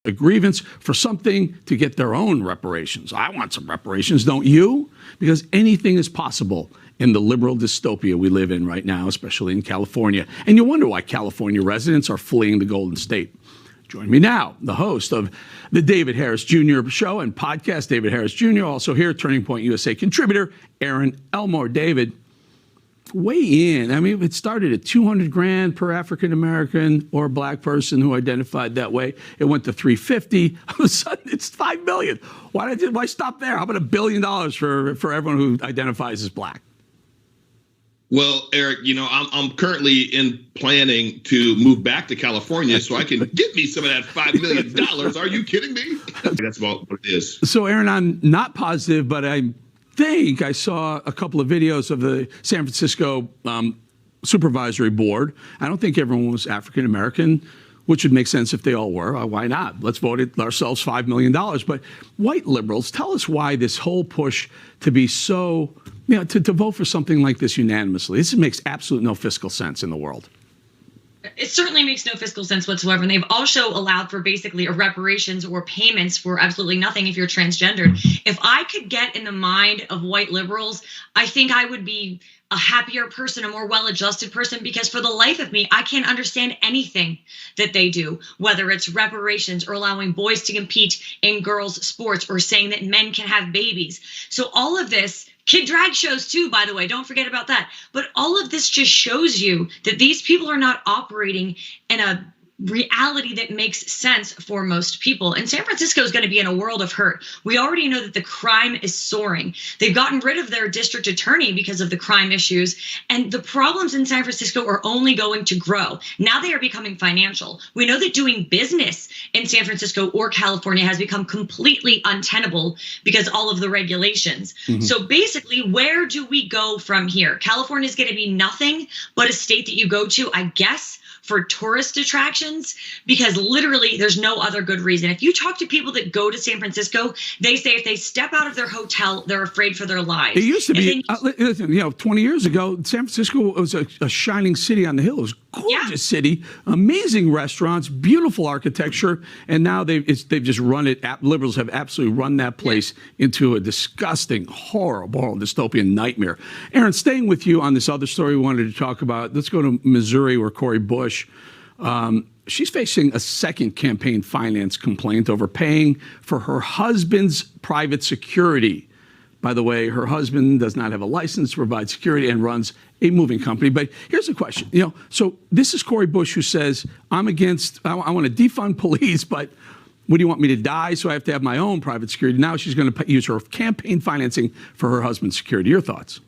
a grievance for something to get their own reparations. I want some reparations, don't you? Because anything is possible in the liberal dystopia we live in right now, especially in California. And you wonder why California residents are fleeing the Golden State. Join me now, the host of the David Harris Jr. Show and podcast, David Harris Jr., also here, Turning Point USA contributor, Erin Elmore. David, weigh in. I mean, it started at $200,000 per African-American or black person who identified that way. It went to $350,000. All of a sudden, it's $5 billion. Why stop there? How about $1 billion for everyone who identifies as black? Well, Eric, I'm currently planning to move back to California so I can get me some of that $5 million. Are you kidding me? That's about what it is. So, Erin, I'm not positive, but I think I saw a couple of videos of the San Francisco Supervisory Board. I don't think everyone was African-American, which would make sense if they all were. Why not? Let's vote it ourselves $5 million. But white liberals, tell us why this whole push to be so, to vote for something like this unanimously. This makes absolutely no fiscal sense in the world. It certainly makes no fiscal sense whatsoever. And they've also allowed for basically a reparations or payments for absolutely nothing if you're transgendered. If I could get in the mind of white liberals, I think I would be a happier person, a more well-adjusted person, because for the life of me, I can't understand anything that they do, whether it's reparations or allowing boys to compete in girls' sports or saying that men can have babies. So all of this, kid drag shows too, by the way, don't forget about that. But all of this just shows you that these people are not operating in a reality that makes sense for most people. And San Francisco is going to be in a world of hurt. We already know that the crime is soaring. They've gotten rid of their district attorney because of the crime issues. And the problems in San Francisco are only going to grow. Now they are becoming financial. We know that doing business in San Francisco or California has become completely untenable because all of the regulations. Mm-hmm. So basically, where do we go from here? California is going to be nothing but a state that you go to, I guess, for tourist attractions, because literally there's no other good reason. If you talk to people that go to San Francisco, they say if they step out of their hotel, they're afraid for their lives. It used to be, listen, 20 years ago, San Francisco was a shining city on the hill. It was a gorgeous city, amazing restaurants, beautiful architecture, and now they've just run it. Liberals have absolutely run that place into a disgusting, horrible, dystopian nightmare. Erin, staying with you on this other story we wanted to talk about, let's go to Missouri, where Cori Bush, she's facing a second campaign finance complaint over paying for her husband's private security. By the way, her husband does not have a license to provide security and runs a moving company. But here's the question. So this is Cori Bush who says, I want to defund police, but what do you want me to die? So I have to have my own private security. Now she's going to use her campaign financing for her husband's security. Your thoughts?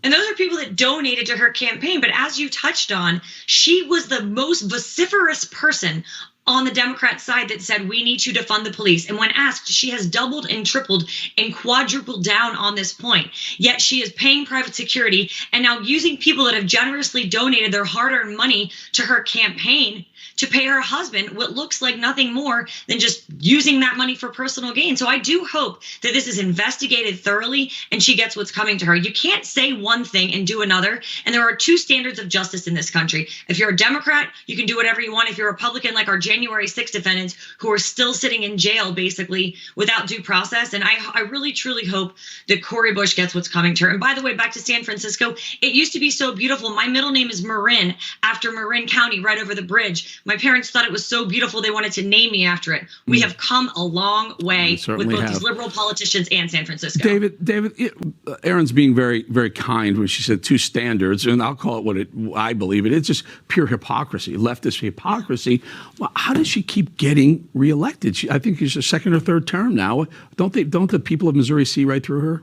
And those are people that donated to her campaign. But as you touched on, she was the most vociferous person on the Democrat side that said we need to defund the police. And when asked, she has doubled and tripled and quadrupled down on this point. Yet she is paying private security and now using people that have generously donated their hard-earned money to her campaign to pay her husband what looks like nothing more than just using that money for personal gain. So I do hope that this is investigated thoroughly and she gets what's coming to her. You can't say one thing and do another. And there are two standards of justice in this country. If you're a Democrat, you can do whatever you want. If you're a Republican, like our January 6th defendants who are still sitting in jail, basically without due process. And I really, truly hope that Cori Bush gets what's coming to her. And by the way, back to San Francisco, it used to be so beautiful. My middle name is Marin, after Marin County, right over the bridge. My parents thought it was so beautiful they wanted to name me after it. We have come a long way with both these liberal politicians and San Francisco. David, Erin's being very, very kind when she said two standards, and I'll call it I believe it. It's just pure hypocrisy, leftist hypocrisy. Well, how does she keep getting reelected? I think it's her second or third term now. Don't the people of Missouri see right through her?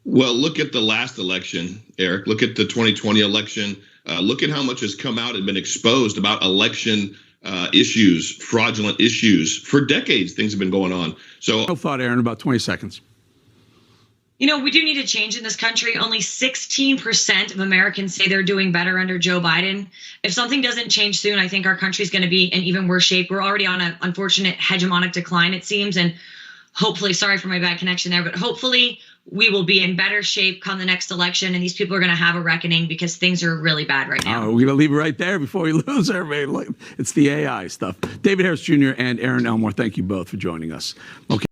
Well, look at the last election, Eric. Look at the 2020 election. Look at how much has come out and been exposed about election issues, fraudulent issues. For decades, things have been going on. So, no thought, Erin, about 20 seconds. We do need a change in this country. Only 16% of Americans say they're doing better under Joe Biden. If something doesn't change soon, I think our country's going to be in even worse shape. We're already on an unfortunate hegemonic decline, it seems. And hopefully, sorry for my bad connection there, but hopefully we will be in better shape come the next election, and these people are going to have a reckoning because things are really bad right now. We're going to leave it right there before we lose everybody. It's the AI stuff. David Harris Jr. and Erin Elmore, thank you both for joining us. Okay.